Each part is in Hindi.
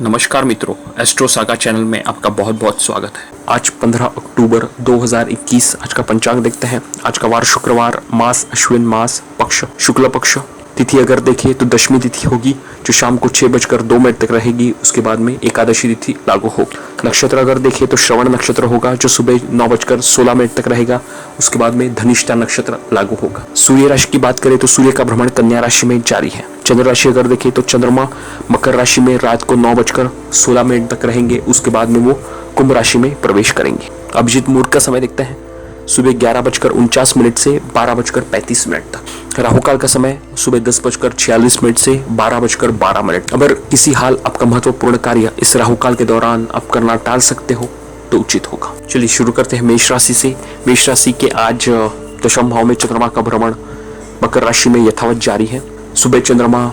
नमस्कार मित्रों, एस्ट्रो सागा चैनल में आपका बहुत बहुत स्वागत है। आज 15 अक्टूबर 2021 आज का पंचांग देखते हैं। आज का वार शुक्रवार, मास अश्विन मास, पक्ष शुक्ल पक्ष। तिथि अगर देखें तो दशमी तिथि होगी जो शाम को 6:02 तक रहेगी। उसके बाद में एकादशी तिथि लागू होगी। नक्षत्र अगर देखें तो श्रवण नक्षत्र होगा जो सुबह 9:16 तक रहेगा। उसके बाद में धनिष्ठा नक्षत्र लागू होगा। सूर्य राशि की बात करें तो सूर्य का भ्रमण कन्या राशि में जारी है। चंद्र राशि अगर देखें तो चंद्रमा मकर राशि में रात को 9:16 तक रहेंगे। उसके बाद में वो कुंभ राशि में प्रवेश करेंगे। अभिजीत मुहूर्त का समय देखते हैं, सुबह 11:49 से 12:35 तक। राहु काल का समय सुबह 10:46 से 12:12। अगर किसी हाल आपका महत्वपूर्ण कार्य इस राहु काल के दौरान आप करना टाल सकते हो तो उचित होगा। चलिए शुरू करते हैं मेष राशि से। मेष राशि के आज दशम भाव में चंद्रमा का भ्रमण मकर राशि में यथावत जारी है। सुबह चंद्रमा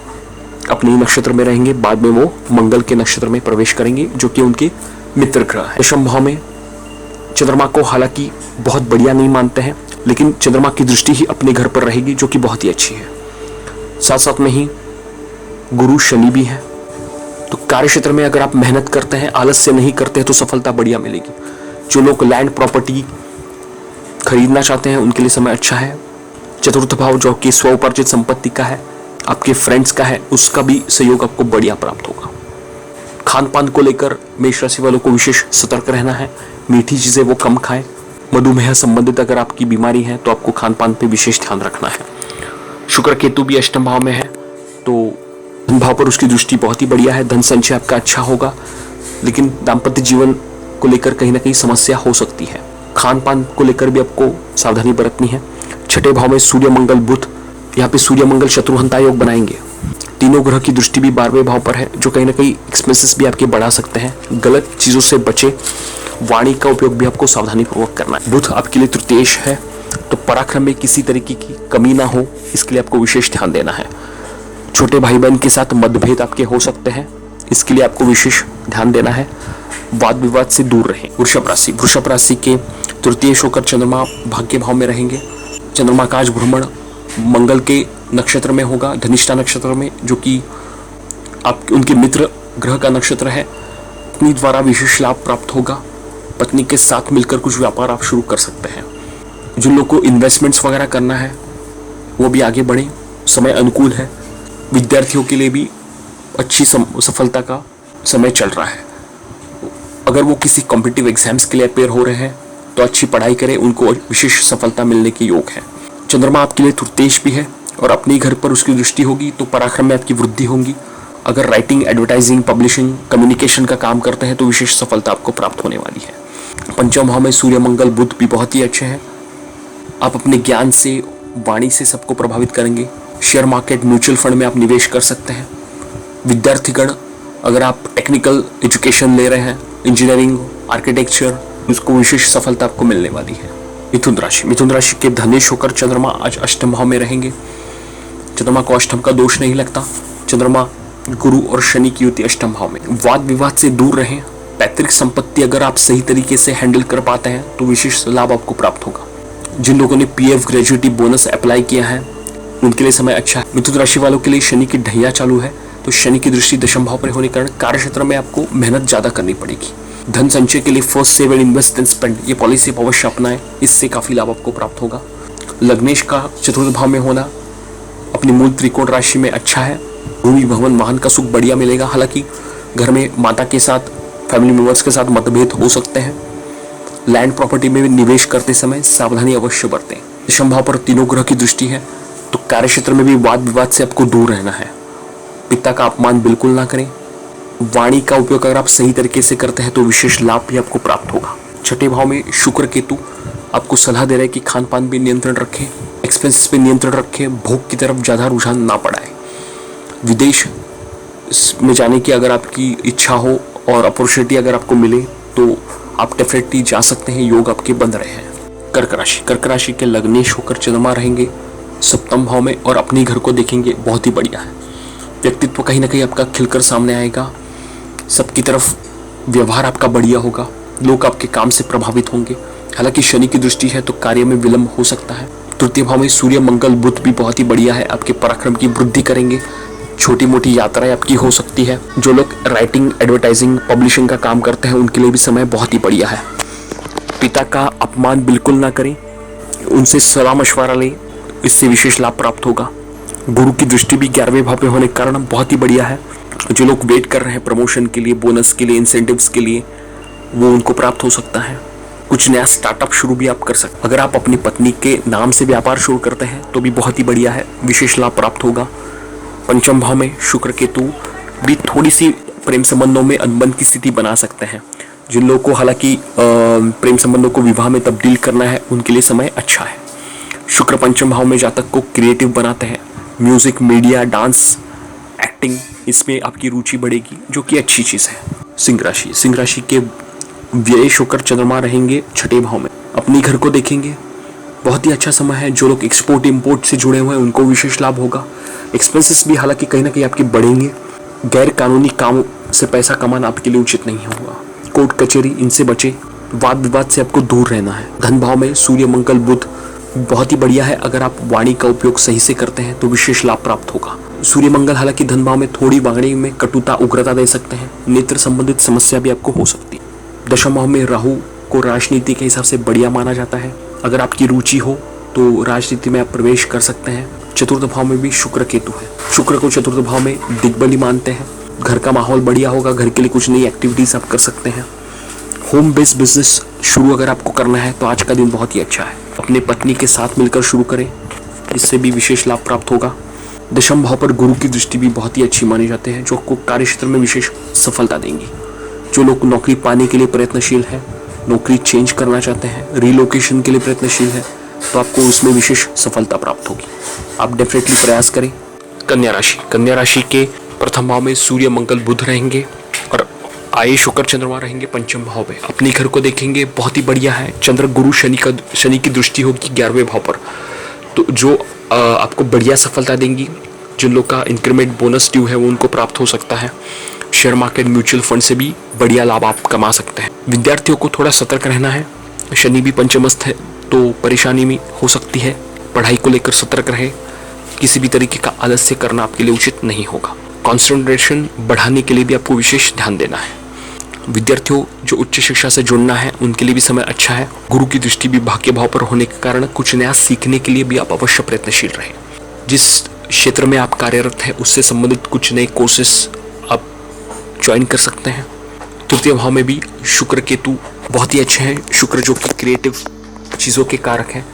अपने नक्षत्र में रहेंगे, बाद में वो मंगल के नक्षत्र में प्रवेश करेंगे जो कि उनके मित्र ग्रह है। दशम भाव में चंद्रमा को हालांकि बहुत बढ़िया नहीं मानते हैं, लेकिन चंद्रमा की दृष्टि ही अपने घर पर रहेगी जो कि बहुत ही अच्छी है। साथ साथ में ही गुरु शनि भी है। तो कार्य क्षेत्र में अगर आप मेहनत करते हैं, आलस्य नहीं करते हैं तो सफलता बढ़िया मिलेगी। जो लोग लैंड प्रॉपर्टी खरीदना चाहते हैं उनके लिए समय अच्छा है। चतुर्थ भाव जो कि स्व उपार्जित संपत्ति का है, आपके फ्रेंड्स का है, उसका भी सहयोग आपको बढ़िया प्राप्त होगा। खान पान को लेकर मेष राशि वालों को विशेष सतर्क रहना है। मीठी चीजें वो कम खाएं। मधुमेह संबंधित अगर आपकी बीमारी है तो आपको खान पान पे विशेष ध्यान रखना है। शुक्र केतु भी अष्टम भाव में है तो धन भाव पर उसकी दृष्टि बहुत ही बढ़िया है। धन संचय आपका अच्छा होगा, लेकिन दाम्पत्य जीवन को लेकर कहीं ना कहीं समस्या हो सकती है। खान पान को लेकर भी आपको सावधानी बरतनी है। छठे भाव में सूर्य मंगल बुध, यहाँ पे सूर्य मंगल शत्रुहंता योग बनाएंगे। तीनों ग्रह की दृष्टि भी 12वें भाव पर है जो कहीं ना कहीं एक्सपेंसेस भी आपके बढ़ा सकते हैं। गलत चीजों से बचे। वाणी का उपयोग भी आपको सावधानी पूर्वक करना है। बुध आपके लिए तृतीयेश है तो पराक्रम में किसी तरीके की कमी ना हो, इसके लिए आपको विशेष ध्यान देना है। छोटे भाई बहन के साथ मतभेद आपके हो सकते हैं, इसके लिए आपको विशेष ध्यान देना है। वाद विवाद से दूर रहें। वृषभ राशि के तृतीयेश होकर चंद्रमा भाग्य भाव में रहेंगे। चंद्रमा का आज भ्रमण मंगल के नक्षत्र में होगा, धनिष्ठा नक्षत्र में, जो कि आप उनके मित्र ग्रह का नक्षत्र है। पत्नी द्वारा विशेष लाभ प्राप्त होगा। पत्नी के साथ मिलकर कुछ व्यापार आप शुरू कर सकते हैं। जिन लोगों को इन्वेस्टमेंट्स वगैरह करना है वो भी आगे बढ़े, समय अनुकूल है। विद्यार्थियों के लिए भी अच्छी सफलता का समय चल रहा है। अगर वो किसी कॉम्पिटिटिव एग्जाम्स के लिए अपेयर हो रहे हैं तो अच्छी पढ़ाई करें, उनको विशेष सफलता मिलने के योग है। चंद्रमा आपके लिए तृतीयेश भी है और अपने घर पर उसकी दृष्टि होगी तो पराक्रम में आपकी वृद्धि होगी। अगर राइटिंग, एडवर्टाइजिंग, पब्लिशिंग, कम्युनिकेशन का काम करते हैं तो विशेष सफलता आपको प्राप्त होने वाली है। पंचम भाव में सूर्य मंगल बुध भी बहुत ही अच्छे हैं। आप अपने ज्ञान से, वाणी से सबको प्रभावित करेंगे। शेयर मार्केट, म्यूचुअल फंड में आप निवेश कर सकते हैं। विद्यार्थीगण, अगर आप टेक्निकल एजुकेशन ले रहे हैं, इंजीनियरिंग, आर्किटेक्चर, उसको विशेष सफलता आपको मिलने वाली है। मिथुन राशि के धनेश होकर चंद्रमा आज अष्टम भाव में रहेंगे। चंद्रमा को अष्टम का दोष नहीं लगता। चंद्रमा गुरु और शनि की युति अष्टम भाव में। वाद विवाद से दूर रहें। पैतृक संपत्ति अगर आप सही तरीके से हैंडल कर पाते हैं तो विशेष लाभ आपको प्राप्त होगा। जिन लोगों ने पीएफ, ग्रेजुएटी बोनस अप्लाई किया है उनके लिए समय अच्छा है। मिथुन राशि वालों के लिए शनि की ढैया चालू है तो शनि की दृष्टि दशम भाव पर होने के कारण कार्य क्षेत्र में आपको मेहनत ज्यादा करनी पड़ेगी। धन संचय के लिए first save and invest and spend, ये पॉलिसी अवश्य अपनाएं, इससे काफी लाभ आपको प्राप्त होगा। लग्नेश का चतुर्थ भाव में होना अपनी मूल त्रिकोण राशि में अच्छा है। भूमि, भवन, वाहन का सुख बढ़िया मिलेगा। हालांकि घर में माता के साथ, फैमिली मेंबर्स के साथ मतभेद हो सकते हैं। लैंड प्रॉपर्टी में निवेश करते समय सावधानी अवश्य बरतें। दशम भाव पर तीनों ग्रह की दृष्टि है तो कार्य क्षेत्र में भी वाद विवाद से आपको दूर रहना है। पिता का अपमान बिल्कुल ना करें। वाणी का उपयोग अगर आप सही तरीके से करते हैं तो विशेष लाभ भी आपको प्राप्त होगा। छठे भाव में शुक्र केतु आपको सलाह दे रहे हैं कि खान पान पे नियंत्रण रखें, एक्सपेंसेस पे नियंत्रण रखें, भोग की तरफ ज्यादा रुझान ना पड़ाएं। विदेश में जाने की अगर आपकी इच्छा हो और अपॉर्चुनिटी अगर आपको मिले तो आप डेफिनेटली जा सकते हैं। योग आपके बन रहे हैं। कर्क राशि के लग्नेश होकर चंद्रमा रहेंगे सप्तम भाव में और अपने घर को देखेंगे, बहुत ही बढ़िया है। व्यक्तित्व कहीं ना कहीं आपका खिलकर सामने आएगा। सबकी तरफ व्यवहार आपका बढ़िया होगा। लोग आपके काम से प्रभावित होंगे। हालांकि शनि की दृष्टि है तो कार्य में विलंब हो सकता है। तृतीय भाव में सूर्य मंगल बुध भी बहुत ही बढ़िया है, आपके पराक्रम की वृद्धि करेंगे। छोटी मोटी यात्राएं आपकी हो सकती है। जो लोग राइटिंग, एडवर्टाइजिंग, पब्लिशिंग का काम करते हैं उनके लिए भी समय बहुत ही बढ़िया है। पिता का अपमान बिल्कुल ना करें, उनसे सलाह मशवरा लें, इससे विशेष लाभ प्राप्त होगा। गुरु की दृष्टि भी 11वें भाव में होने के कारण बहुत ही बढ़िया है। जो लोग वेट कर रहे हैं प्रमोशन के लिए, बोनस के लिए, इंसेंटिव्स के लिए, वो उनको प्राप्त हो सकता है। कुछ नया स्टार्टअप शुरू भी आप कर सकते हैं। अगर आप अपनी पत्नी के नाम से व्यापार शुरू करते हैं तो भी बहुत ही बढ़िया है, विशेष लाभ प्राप्त होगा। पंचम भाव में शुक्र केतु भी थोड़ी सी प्रेम संबंधों में अनबन की स्थिति बना सकते हैं। जिन लोगों को हालांकि प्रेम संबंधों को विवाह में तब्दील करना है उनके लिए समय अच्छा है। शुक्र पंचम भाव में जातक को क्रिएटिव बनाते हैं। म्यूजिक, मीडिया, डांस, एक्टिंग, इसमें आपकी रुचि बढ़ेगी, जो कि अच्छी चीज है। सिंह राशि के व्यय शुक्र चंद्रमा रहेंगे छठे भाव में। अपनी घर को देखेंगे, बहुत ही अच्छा समय है। जो लोग एक्सपोर्ट इंपोर्ट से जुड़े हुए हैं उनको विशेष लाभ होगा। एक्सपेंसेस भी हालांकि कहीं ना कहीं आपके बढ़ेंगे। गैर कानूनी काम से पैसा कमाना आपके लिए उचित नहीं होगा। कोर्ट कचहरी, इनसे बचे। वाद विवाद से आपको दूर रहना है। धन भाव में सूर्य, मंगल, बुध बहुत ही बढ़िया है। अगर आप वाणी का उपयोग सही से करते हैं तो विशेष लाभ प्राप्त होगा। सूर्य मंगल हालांकि धन भाव में थोड़ी वाणी में कटुता, उग्रता दे सकते हैं। नेत्र संबंधित समस्या भी आपको हो सकती है। दशम भाव में राहु को राजनीति के हिसाब से बढ़िया माना जाता है। अगर आपकी रुचि हो तो राजनीति में आप प्रवेश कर सकते हैं। चतुर्थ भाव में भी शुक्र केतु है। शुक्र को चतुर्थ भाव में दिग्बली मानते हैं। घर का माहौल बढ़िया होगा। घर के लिए कुछ नई एक्टिविटीज आप कर सकते हैं। होम बेस्ड बिजनेस शुरू अगर आपको करना है तो आज का दिन बहुत ही अच्छा है। अपनी पत्नी के साथ मिलकर शुरू करें, इससे भी विशेष लाभ प्राप्त होगा। दशम भाव पर गुरु की दृष्टि भी बहुत ही अच्छी माने जाते हैं, जो आपको कार्य क्षेत्र में विशेष सफलता देंगी। जो लोग नौकरी पाने के लिए प्रयत्नशील है, नौकरी चेंज करना चाहते हैं, रिलोकेशन के लिए प्रयत्नशील है, तो आपको उसमें विशेष सफलता प्राप्त होगी। आप डेफिनेटली प्रयास करें। कन्या राशि के प्रथम भाव में सूर्य, मंगल, बुध रहेंगे और आए शुक्र चंद्रमा रहेंगे पंचम भाव में। अपनी घर को देखेंगे, बहुत ही बढ़िया है। चंद्र, गुरु, शनि की दृष्टि होगी 11वें भाव पर, तो जो आपको बढ़िया सफलता देंगी। जिन लोग का इंक्रीमेंट, बोनस ड्यू है वो उनको प्राप्त हो सकता है। शेयर मार्केट, म्यूचुअल फंड से भी बढ़िया लाभ आप कमा सकते हैं। विद्यार्थियों को थोड़ा सतर्क रहना है। शनि भी पंचमस्थ है तो परेशानी में हो सकती है। पढ़ाई को लेकर सतर्क रहे। किसी भी तरीके का आलस्य करना आपके लिए उचित नहीं होगा। कॉन्सेंट्रेशन बढ़ाने के लिए भी आपको विशेष ध्यान देना है। विद्यार्थियों जो उच्च शिक्षा से जुड़ना है उनके लिए भी समय अच्छा है। गुरु की दृष्टि भी भाग्य भाव पर होने के कारण कुछ नया सीखने के लिए भी आप अवश्य प्रयत्नशील रहें। जिस क्षेत्र में आप कार्यरत हैं उससे संबंधित कुछ नए कोर्सेस आप ज्वाइन कर सकते हैं। तृतीय भाव में भी शुक्र केतु बहुत ही अच्छे हैं। शुक्र जो कि क्रिएटिव चीज़ों के कारक हैं।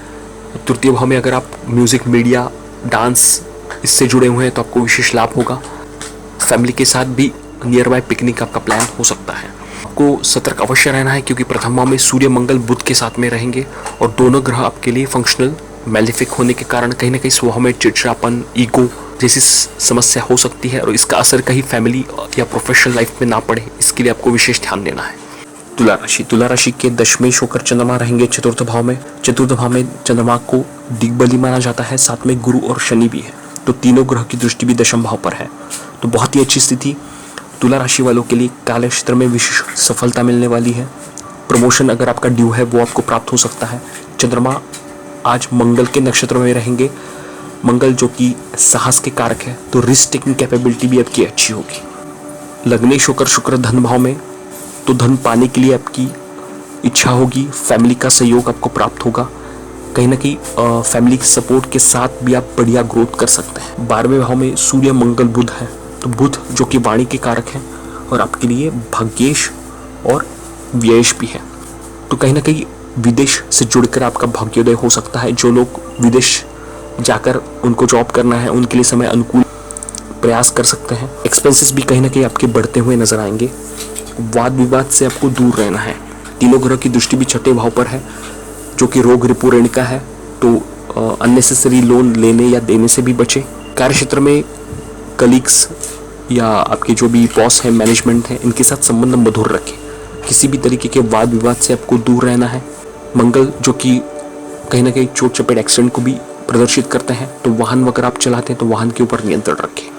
तृतीय भाव में अगर आप म्यूजिक, मीडिया, डांस इससे जुड़े हुए हैं तो आपको विशेष लाभ होगा। फैमिली के साथ भी नियर बाय पिकनिक आपका प्लान हो सकता है। आपको सतर्क अवश्य रहना है क्योंकि प्रथम भाव में सूर्य, मंगल, बुध के साथ में रहेंगे और दोनों ग्रह आपके लिए फंक्शनल मैलेफिक होने के कारण कहीं ना कहीं स्वभाव में चिड़चिड़ापन, ईगो जैसी समस्या हो सकती है और इसका असर कहीं फैमिली या प्रोफेशनल लाइफ में ना पड़े, इसके लिए आपको विशेष ध्यान देना है। तुला राशि के दशमें शुक्र चंद्रमा रहेंगे चतुर्थ भाव में। चतुर्थ भाव में चंद्रमा को दिग्बली माना जाता है, साथ में गुरु और शनि भी है, तो तीनों ग्रह की दृष्टि भी दशम भाव पर है, तो बहुत ही अच्छी स्थिति। तुला राशि वालों के लिए कार्य क्षेत्र में विशेष सफलता मिलने वाली है। प्रमोशन अगर आपका ड्यू है वो आपको प्राप्त हो सकता है। चंद्रमा आज मंगल के नक्षत्र में रहेंगे। मंगल जो कि साहस के कारक है, तो रिस्क टेकिंग कैपेबिलिटी भी आपकी अच्छी होगी। लग्नेश होकर शुक्र धन भाव में, तो धन पाने के लिए आपकी इच्छा होगी। फैमिली का सहयोग आपको प्राप्त होगा। कहीं ना कहीं फैमिली के सपोर्ट के साथ भी आप बढ़िया ग्रोथ कर सकते हैं। 12वें भाव में सूर्य, मंगल, बुध है, तो बुध जो कि वाणी के कारक है और आपके लिए भाग्येश और व्ययेश भी है, तो कहीं ना कहीं विदेश से जुड़कर आपका भाग्योदय हो सकता है। जो लोग विदेश जाकर उनको जॉब करना है उनके लिए समय अनुकूल प्रयास कर सकते हैं। एक्सपेंसेस भी कहीं ना कहीं आपके बढ़ते हुए नजर आएंगे। वाद विवाद से आपको दूर रहना है। तीनों ग्रह की दृष्टि भी छठे भाव पर है, जो कि रोग, रिपू, ऋण का है, तो अननेसेसरी लोन लेने या देने से भी बचे। कार्य क्षेत्र में कलीग्स या आपके जो भी बॉस है, मैनेजमेंट है, इनके साथ संबंध मधुर रखें। किसी भी तरीके के वाद विवाद से आपको दूर रहना है। मंगल जो कि कहीं ना कहीं चोट चपेट, एक्सीडेंट को भी प्रदर्शित करते हैं, तो वाहन अगर आप चलाते हैं तो वाहन के ऊपर नियंत्रण रखें।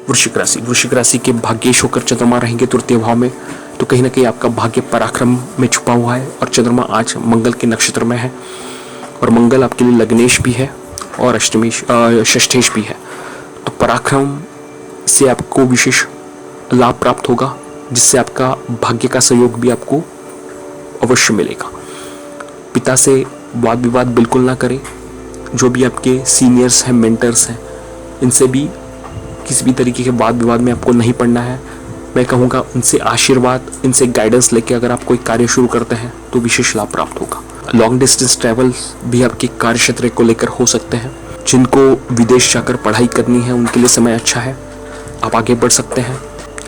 वृश्चिक राशि के भाग्येश होकर चंद्रमा रहेंगे तृतीय भाव में, तो कहीं ना कहीं आपका भाग्य पराक्रम में छुपा हुआ है और चंद्रमा आज मंगल के नक्षत्र में है और मंगल आपके लिए लग्नेश भी है और षष्ठेश भी है, तो पराक्रम इससे आपको विशेष लाभ प्राप्त होगा, जिससे आपका भाग्य का सहयोग भी आपको अवश्य मिलेगा। पिता से वाद विवाद बिल्कुल ना करें। जो भी आपके सीनियर्स हैं, मेंटर्स हैं, इनसे भी किसी भी तरीके के वाद विवाद में आपको नहीं पड़ना है। मैं कहूँगा उनसे आशीर्वाद, इनसे गाइडेंस लेके अगर आप कोई कार्य शुरू करते हैं तो विशेष लाभ प्राप्त होगा। लॉन्ग डिस्टेंस ट्रैवल भी आपके कार्य क्षेत्र को लेकर हो सकते हैं। जिनको विदेश जाकर पढ़ाई करनी है उनके लिए समय अच्छा है, आप आगे बढ़ सकते हैं।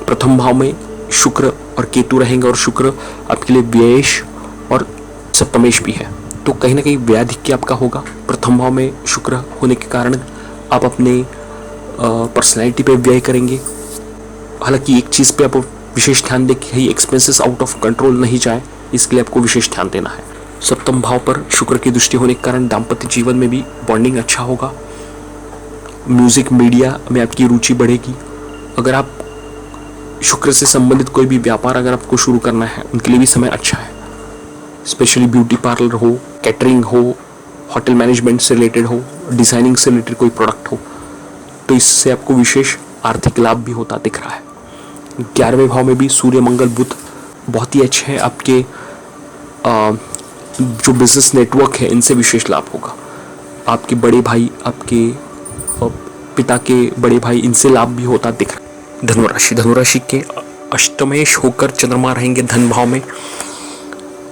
प्रथम भाव में शुक्र और केतु रहेंगे और शुक्र आपके लिए व्ययेश और सप्तमेश भी है, तो कहीं ना कहीं व्ययाधिक्य आपका होगा। प्रथम भाव में शुक्र होने के कारण आप अपने पर्सनैलिटी पे व्यय करेंगे। हालांकि एक चीज़ पे आप विशेष ध्यान दें कि एक्सपेंसेस आउट ऑफ कंट्रोल नहीं जाए, इसके लिए आपको विशेष ध्यान देना है। सप्तम भाव पर शुक्र की दृष्टि होने के कारण दाम्पत्य जीवन में भी बॉन्डिंग अच्छा होगा। म्यूजिक मीडिया में आपकी रुचि बढ़ेगी। अगर आप शुक्र से संबंधित कोई भी व्यापार अगर आपको शुरू करना है, उनके लिए भी समय अच्छा है। स्पेशली ब्यूटी पार्लर हो, कैटरिंग हो, होटल मैनेजमेंट से रिलेटेड हो, डिज़ाइनिंग से रिलेटेड कोई प्रोडक्ट हो, तो इससे आपको विशेष आर्थिक लाभ भी होता दिख रहा है। 11वें भाव में भी सूर्य मंगल बुध बहुत ही अच्छे हैं। आपके जो बिजनेस नेटवर्क है इनसे विशेष लाभ होगा। आपके बड़े भाई, आपके पिता के बड़े भाई, इनसे लाभ भी होता दिख रहा है। धनुराशि के अष्टमेश होकर चंद्रमा रहेंगे धन भाव में।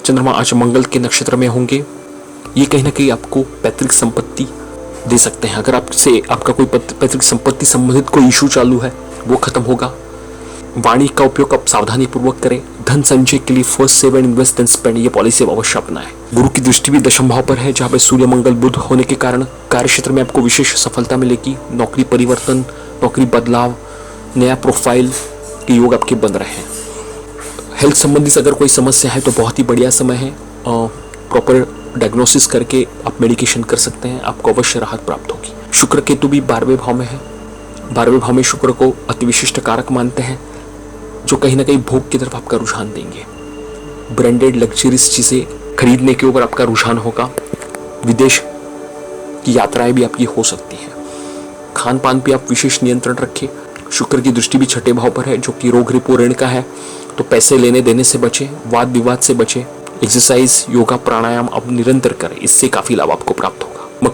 चंद्रमा आज मंगल के नक्षत्र में होंगे। ये कहीं ना कहीं आपको पैतृक संपत्ति दे सकते हैं। अगर आपसे आपका कोई पैतृक संपत्ति संबंधित कोई इशू चालू है वो खत्म होगा। वाणी का उपयोग आप सावधानी पूर्वक करें। धन संचय के लिए first save and invest then spend, ये पॉलिसी अवश्य अपनाएं। गुरु की दृष्टि भी दशम भाव पर है, जहाँ पे सूर्य मंगल बुध होने के कारण कार्य क्षेत्र में आपको विशेष सफलता मिलेगी। नौकरी परिवर्तन, नौकरी बदलाव, नया प्रोफाइल के योग आपके बन रहे हैं। हेल्थ संबंधित अगर कोई समस्या है तो बहुत ही बढ़िया समय है। प्रॉपर डायग्नोसिस करके आप मेडिकेशन कर सकते हैं, आपको अवश्य राहत प्राप्त होगी। शुक्र केतु भी 12वें भाव में है। 12वें भाव में शुक्र को अति विशिष्ट कारक मानते हैं, जो कहीं ना कहीं भोग की तरफ आपका रुझान देंगे। ब्रांडेड लग्जरीज चीज़ें खरीदने के ऊपर आपका रुझान होगा। विदेश की यात्राएं भी आपकी हो सकती हैं। खान पान पे आप विशेष नियंत्रण रखें। शुक्र की दृष्टि भी छठे भाव पर है, जो कि रोग रिपो ऋण का है, तो पैसे लेने देने से बचें, वाद विवाद से बचें। एक्सरसाइज, योगा, प्राणायाम आप निरंतर करें, इससे काफ़ी लाभ आपको प्राप्त होगा।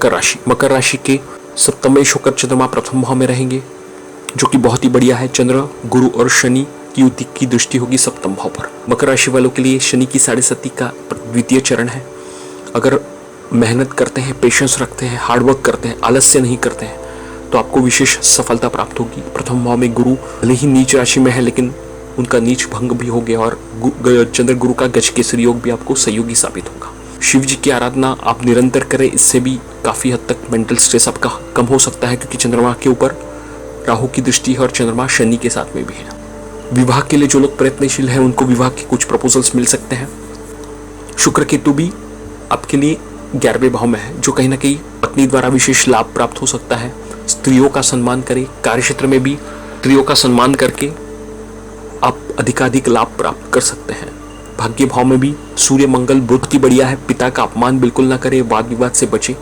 मकर राशि के सप्तमेश होकर चंद्रमा प्रथम भाव में रहेंगे, जो कि बहुत ही बढ़िया है। चंद्र, गुरु और शनि की युति की दृष्टि होगी सप्तम भाव पर। मकर राशि वालों के लिए शनि की 7.5 का द्वितीय चरण है। अगर मेहनत करते हैं, पेशेंस रखते हैं, हार्डवर्क करते हैं, आलस्य नहीं करते हैं, तो आपको विशेष सफलता प्राप्त होगी। प्रथम भाव में गुरु भले ही नीच राशि में है, लेकिन उनका नीच भंग भी हो गया और चंद्र गुरु का गजकेसरी योग भी आपको सहयोगी साबित होगा। शिव जी की आराधना आप निरंतर करें, इससे भी काफ़ी हद तक मेंटल स्ट्रेस आपका कम हो सकता है, क्योंकि चंद्रमा के ऊपर राहु की दृष्टि है और चंद्रमा शनि के साथ में भी है। विवाह के लिए जो लोग प्रयत्नशील हैं उनको विवाह के कुछ प्रपोजल्स मिल सकते हैं। शुक्र केतु भी आपके लिए 11वें भाव में है, जो कहीं ना कहीं पत्नी द्वारा विशेष लाभ प्राप्त हो सकता है। स्त्रियों का सम्मान करें। कार्य क्षेत्र में भी स्त्रियों का सम्मान करके आप अधिकाधिक लाभ प्राप्त कर सकते हैं। भाग्य भाव में भी सूर्य मंगल बुध की बढ़िया है। पिता का अपमान बिल्कुल ना करें, वाद विवाद से बचें।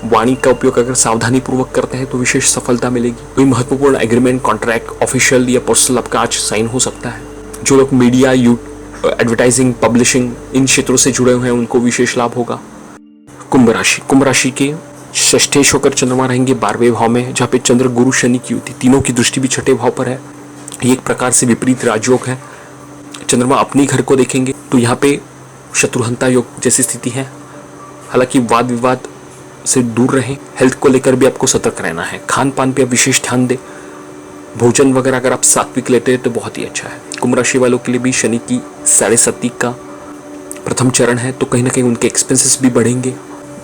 वाणी का उपयोग अगर सावधानी पूर्वक करते हैं तो विशेष सफलता मिलेगी। कोई महत्वपूर्ण एग्रीमेंट, कॉन्ट्रैक्ट, ऑफिशियल या पर्सनल आपका आज साइन हो सकता है। जो लोग मीडिया, एडवर्टाइजिंग, पब्लिशिंग इन क्षेत्रों से जुड़े हुए हैं उनको विशेष लाभ होगा। कुंभ राशि के षष्ठेश होकर चंद्रमा रहेंगे 12वें भाव में, जहाँ पे चंद्र, गुरु, शनि की युति, तीनों की दृष्टि भी छठे भाव पर है। ये एक प्रकार से विपरीत राजयोग है। चंद्रमा अपनी घर को देखेंगे तो यहाँ पे शत्रुहंता योग जैसी स्थिति है। हालांकि वाद विवाद से दूर रहें। हेल्थ को लेकर भी आपको सतर्क रहना है। खान पान पे आप विशेष ध्यान दें। भोजन वगैरह अगर आप सात्विक लेते हैं तो बहुत ही अच्छा है। कुंभ राशि वालों के लिए भी शनि की 7.5 का प्रथम चरण है, तो कहीं ना कहीं उनके एक्सपेंसेस भी बढ़ेंगे।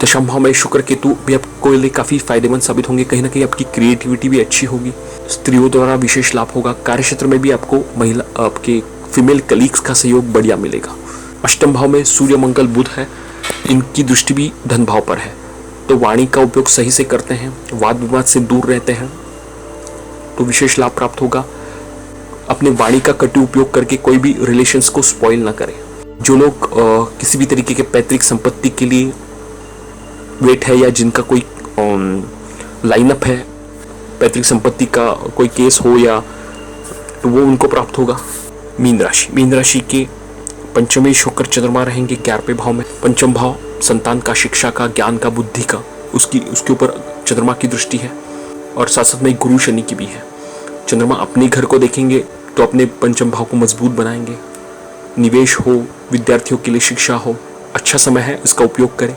दशम भाव में शुक्र केतु भी आपको लिए काफ़ी फायदेमंद साबित होंगे। कहीं ना कहीं आपकी क्रिएटिविटी भी अच्छी होगी। स्त्रियों द्वारा विशेष लाभ होगा। कार्य क्षेत्र में भी आपको महिला, आपके फीमेल कलीग्स का सहयोग बढ़िया मिलेगा। अष्टम भाव में सूर्य मंगल बुध है, इनकी दृष्टि भी धन भाव पर है, तो वाणी का उपयोग सही से करते हैं, वाद विवाद से दूर रहते हैं तो विशेष लाभ प्राप्त होगा। अपने वाणी का कटु उपयोग करके कोई भी रिलेशंस को स्पॉइल ना करें। जो लोग किसी भी तरीके के पैतृक संपत्ति के लिए वेट है या जिनका कोई लाइनअप है पैतृक संपत्ति का कोई केस हो या तो वो उनको प्राप्त होगा। मीन राशि के पंचमी शुक्र चंद्रमा रहेंगे 11वें भाव में। पंचम भाव संतान का, शिक्षा का, ज्ञान का, बुद्धि का, उसके ऊपर चंद्रमा की दृष्टि है और साथ साथ में गुरु शनि की भी है। चंद्रमा अपने घर को देखेंगे तो अपने पंचम भाव को मजबूत बनाएंगे। निवेश हो, विद्यार्थियों के लिए शिक्षा हो, अच्छा समय है, इसका उपयोग करें।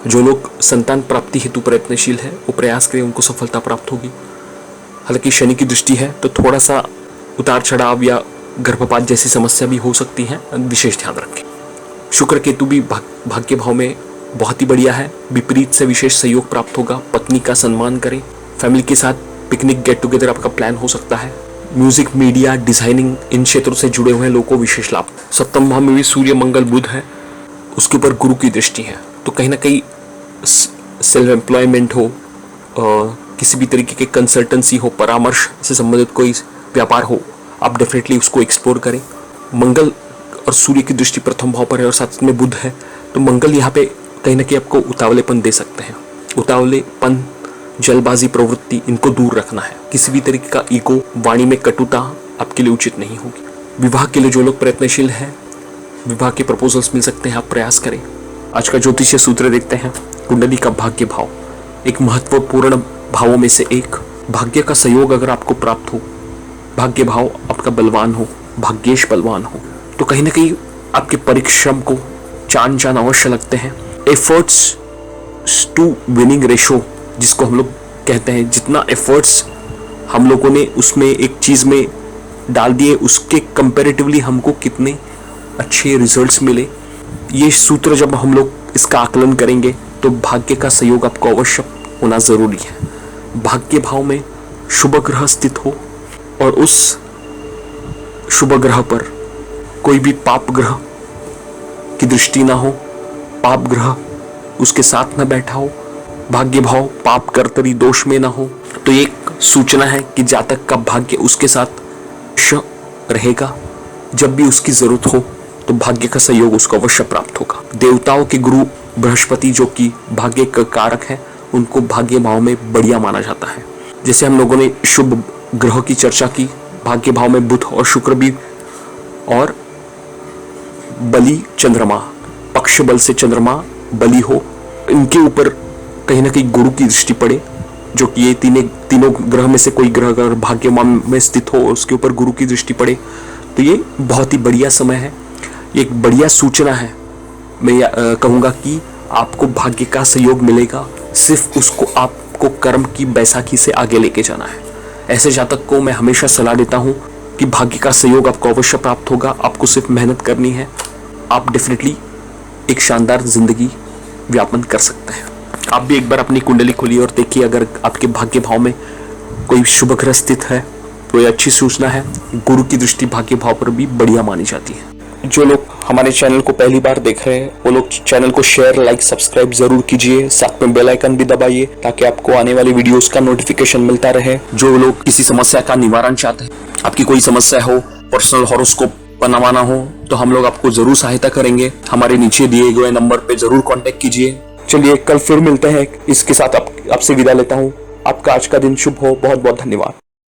जो लोग संतान प्राप्ति हेतु प्रयत्नशील है वो प्रयास करें, उनको सफलता प्राप्त होगी। हालांकि शनि की दृष्टि है तो थोड़ा सा उतार चढ़ाव या गर्भपात जैसी समस्या भी हो सकती है, विशेष ध्यान रखें। शुक्र केतु भी भाग्य भाव में बहुत ही बढ़िया है। विपरीत से विशेष सहयोग प्राप्त होगा। पत्नी का सम्मान करें। फैमिली के साथ पिकनिक, गेट टुगेदर आपका प्लान हो सकता है। म्यूजिक, मीडिया, डिजाइनिंग, इन क्षेत्रों से जुड़े हुए लोगों को विशेष लाभ। सप्तम भाव में भी सूर्य, मंगल, बुध है, उसके ऊपर गुरु की दृष्टि है। तो कहीं ना कहीं सेल्फ एम्प्लॉयमेंट हो, किसी भी तरीके के कंसल्टेंसी हो, परामर्श से संबंधित कोई व्यापार हो, आप डेफिनेटली उसको एक्सप्लोर करें। मंगल और सूर्य की दृष्टि प्रथम भाव पर है और साथ में बुध है, तो मंगल यहाँ पे कहीं ना कहीं आपको उतावलेपन दे सकते हैं। उतावलेपन, जल्दबाजी प्रवृत्ति, इनको दूर रखना है। किसी भी तरीके का ईगो, वाणी में कटुता आपके लिए उचित नहीं होगी। विवाह के लिए जो लोग प्रयत्नशील हैं, विवाह के प्रपोजल्स मिल सकते हैं, आप प्रयास करें। आज का ज्योतिषीय सूत्र देखते हैं। कुंडली का भाग्य भाव एक महत्वपूर्ण भावों में से एक। भाग्य का सहयोग अगर आपको प्राप्त हो, भाग्य भाव आपका बलवान हो, भाग्येश बलवान हो, तो कहीं ना कहीं आपके परिश्रम को चांद चांद अवश्य लगते हैं। एफर्ट्स टू विनिंग रेशो जिसको हम लोग कहते हैं, जितना एफर्ट्स हम लोगों ने उसमें एक चीज में डाल दिए, उसके कंपैरेटिवली हमको कितने अच्छे रिजल्ट्स मिले। ये सूत्र जब हम लोग इसका आकलन करेंगे तो भाग्य का सहयोग आपको अवश्य होना जरूरी है। भाग्य भाव में शुभ ग्रह स्थित हो और उस शुभ ग्रह पर कोई भी पाप ग्रह की दृष्टि ना हो, पाप ग्रह उसके साथ ना बैठा हो, भाग्य भाव पाप कर्तरी दोष में ना हो, तो एक सूचना है कि जातक का भाग्य उसके साथ रहेगा। जब भी उसकी जरूरत हो तो भाग्य का सहयोग उसको अवश्य प्राप्त होगा। देवताओं के गुरु बृहस्पति जो कि भाग्य का कारक है, उनको भाग्य भाव में बढ़िया माना जाता है। जैसे हम लोगों ने शुभ ग्रह की चर्चा की, भाग्य भाव में बुध और शुक्र भी, और बलि चंद्रमा, पक्ष बल से चंद्रमा बलि हो, इनके ऊपर कहीं ना कहीं गुरु की दृष्टि पड़े, जो कि ये तीनों ग्रह में से कोई ग्रह अगर भाग्य में स्थित हो और उसके ऊपर गुरु की दृष्टि पड़े तो ये बहुत ही बढ़िया समय है। ये एक बढ़िया सूचना है। मैं कहूँगा कि आपको भाग्य का सहयोग मिलेगा, सिर्फ उसको आपको कर्म की बैसाखी से आगे लेके जाना है। ऐसे जातक को मैं हमेशा सलाह देता हूँ कि भाग्य का सहयोग आपको अवश्य प्राप्त होगा, आपको सिर्फ मेहनत करनी है, आप डेफिनेटली एक शानदार जिंदगी व्यापन कर सकते हैं। आप भी एक बार अपनी कुंडली खोलिए और देखिए, अगर आपके भाग्य भाव में कोई शुभ ग्रह स्थित है तो ये अच्छी सूचना है। गुरु की दृष्टि भाग्य भाव पर भी बढ़िया मानी जाती है। जो लोग हमारे चैनल को पहली बार देख रहे हैं वो लोग चैनल को शेयर, लाइक, सब्सक्राइब जरूर कीजिए, साथ में बेल आइकन भी दबाइए ताकि आपको आने वाली वीडियोस का नोटिफिकेशन मिलता रहे। जो लोग किसी समस्या का निवारण चाहते हैं, आपकी कोई समस्या हो, पर्सनल हॉरोस्कोप बनवाना हो, तो हम लोग आपको जरूर सहायता करेंगे। हमारे नीचे दिए गए नंबर पे जरूर कॉन्टेक्ट कीजिए। चलिए कल फिर मिलते हैं। इसके साथ आपसे विदा लेता हूँ। आपका आज का दिन शुभ हो। बहुत बहुत धन्यवाद।